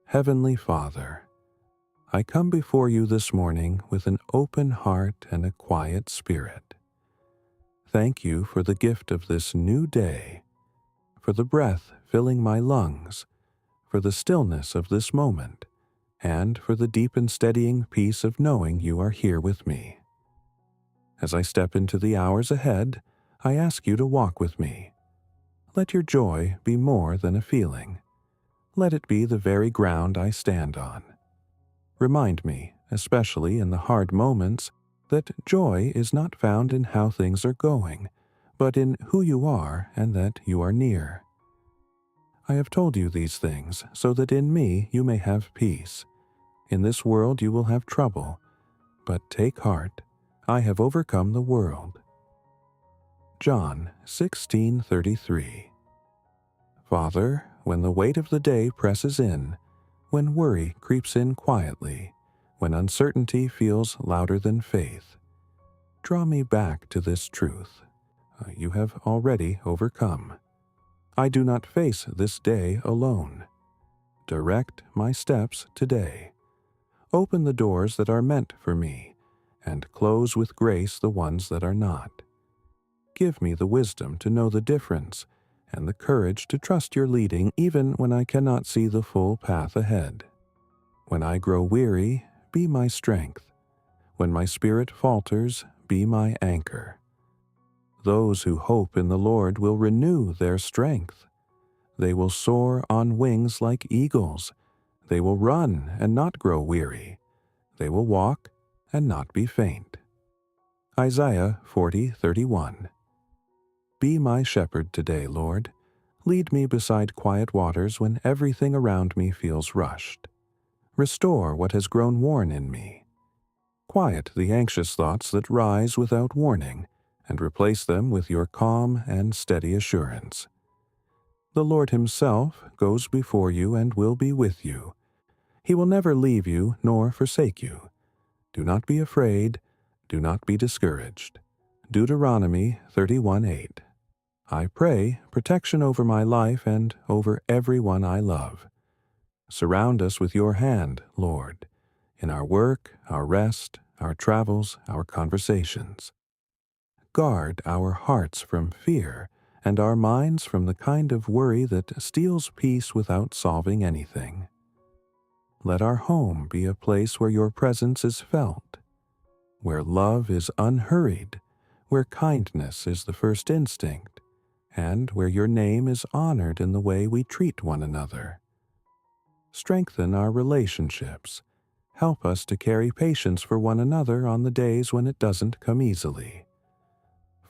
Heavenly Father, I come before you this morning with an open heart and a quiet spirit. Thank you for the gift of this new day, for the breath filling my lungs, for the stillness of this moment, and for the deep and steadying peace of knowing you are here with me. As I step into the hours ahead, I ask you to walk with me. Let your joy be more than a feeling. Let it be the very ground I stand on. Remind me, especially in the hard moments, that joy is not found in how things are going, but in who you are and that you are near. I have told you these things so that in me you may have peace. In this world you will have trouble, but take heart, I have overcome the world. John 16:33. Father, when the weight of the day presses in, when worry creeps in quietly, when uncertainty feels louder than faith, draw me back to this truth. You have already overcome. I do not face this day alone. Direct my steps today. Open the doors that are meant for me, and close with grace the ones that are not. Give me the wisdom to know the difference, and the courage to trust your leading even when I cannot see the full path ahead. When I grow weary, be my strength. When my spirit falters, be my anchor. Those who hope in the Lord will renew their strength. They will soar on wings like eagles. They will run and not grow weary. They will walk and not be faint. Isaiah 40:31. Be my shepherd today, Lord. Lead me beside quiet waters when everything around me feels rushed. Restore what has grown worn in me. Quiet the anxious thoughts that rise without warning, and replace them with your calm and steady assurance. The Lord Himself goes before you and will be with you. He will never leave you nor forsake you. Do not be afraid. Do not be discouraged. Deuteronomy 31:8. I pray protection over my life and over everyone I love. Surround us with your hand, Lord, in our work, our rest, our travels, our conversations. Guard our hearts from fear and our minds from the kind of worry that steals peace without solving anything. Let our home be a place where your presence is felt, where love is unhurried, where kindness is the first instinct, and where your name is honored in the way we treat one another. Strengthen our relationships. Help us to carry patience for one another on the days when it doesn't come easily.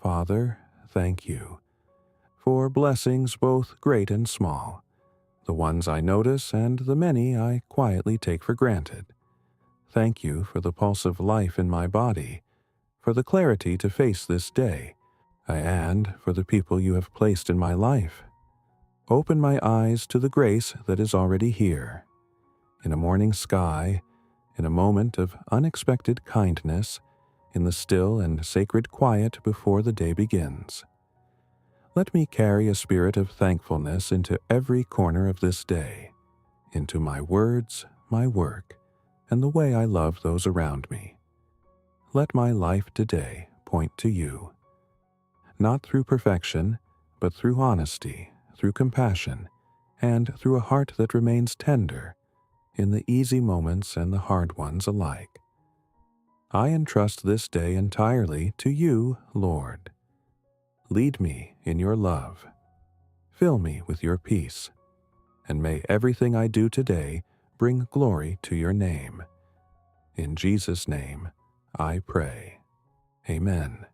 Father, thank you for blessings both great and small, the ones I notice and the many I quietly take for granted. Thank you for the pulse of life in my body, for the clarity to face this day, and for the people you have placed in my life. Open my eyes to the grace that is already here. In a morning sky, in a moment of unexpected kindness, in the still and sacred quiet before the day begins. Let me carry a spirit of thankfulness into every corner of this day, into my words, my work, and the way I love those around me. Let my life today point to you, not through perfection, but through honesty, through compassion, and through a heart that remains tender in the easy moments and the hard ones alike. I entrust this day entirely to you, Lord. Lead me in your love. Fill me with your peace, and may everything I do today bring glory to your name. In Jesus' name, I pray. Amen.